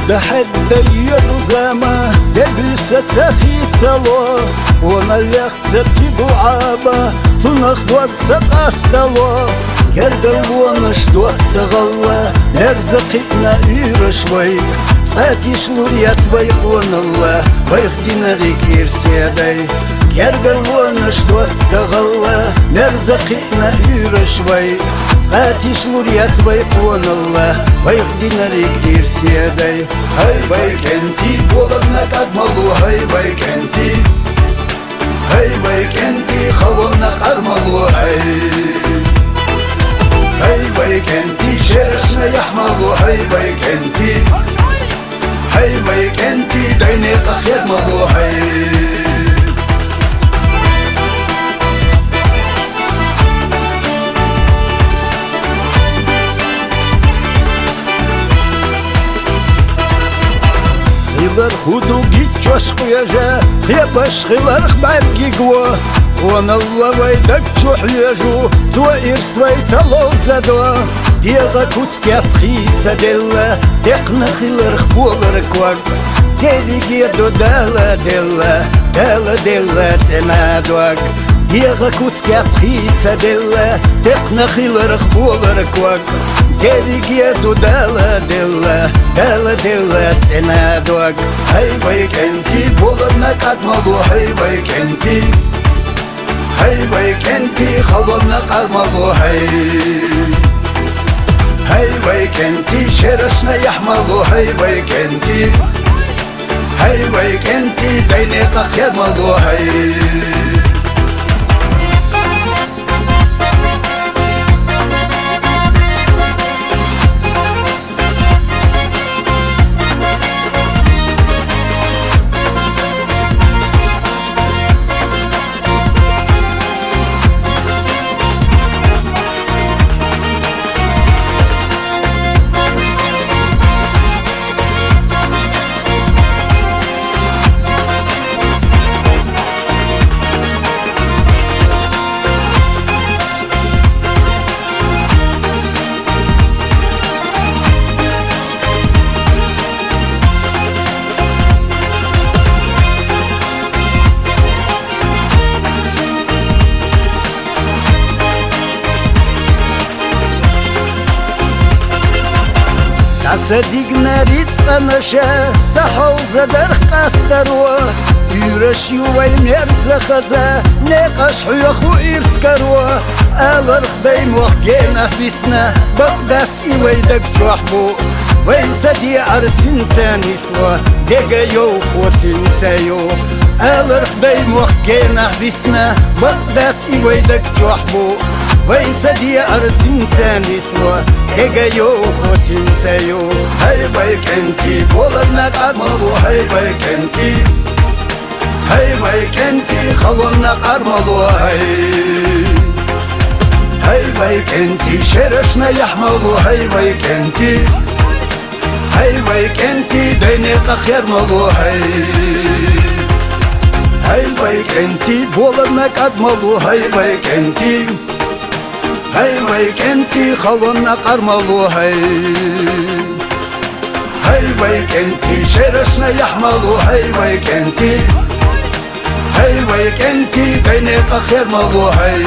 بحد يرزما دبسة تخيتلو ونلخت تبعابا تنخ وقت قاستلو كردل ونشدو تغلا ارزقنا يرشوي تاتي شلوريات بيقون الله ويخدنا ذيك يرسيدي كردل ونشدو تغلا ارزقنا يرشوي تاتي شلوريات بيقون الله ويخدنا ذيك يرسيدي هاي بيكنتي بولدنا قدملو هاي بيكنتي هاي بيكنتي خلونا قرملو هاي بيكنتي شرشنا يحملو هاي بيكنتي هاي بيكنتي ديني قخير ملو هاي خيلر خدو جيتشوش قياجا خيباش خيلر خبعب جيقوا وانا الله ويدك تشوح يجو توائر سويت الله زادوا ديغا كوت كاف خيتسا ديلا تقنا خيلر خبول ركوك تيدي كيدو دالا ديلا دالا ديلا تنادوك ديغا كوت كاف خيتسا ديلا تقنا خيلر خبول ركوك تيدي كيدو دالا ديلا دالا ديلا تنادوك هاي بيكنتي بولدنا قدملو هاي بيكنتي هاي بيكنتي خلونا قرملو هاي بيكنتي شرشنا يحملو هاي بيكنتي ديني قخير ملو هاي صديقنا ريتسقمشا سحو زدرخ قاستروا يرش يوين يرز خزا نقاش حيخو إرسكروا ألرخ بين وخجينا فيسنا بغدات إويدك جوحبو وين سدي عرتين تاني سوا ديقا يو خوتين تايو ألرخ بين وخجينا فيسنا بغدات إويدك جوحبو وين سدي عرتين تاني سوا ديقا يو خوتين تايو هاي بيكنتي بولدنا قدملو هاي بيكنتي خلونا قرملو هاي بيكنتي شرشنا يحملو هاي بيكنتي ديني قخير ملو هاي بيكنتي بولدنا قدملو هاي بيكنتي خلونا قرملو هاي بيكنتي شرشنا يحملو هاي بيكنتي ديني قخير ملو هاي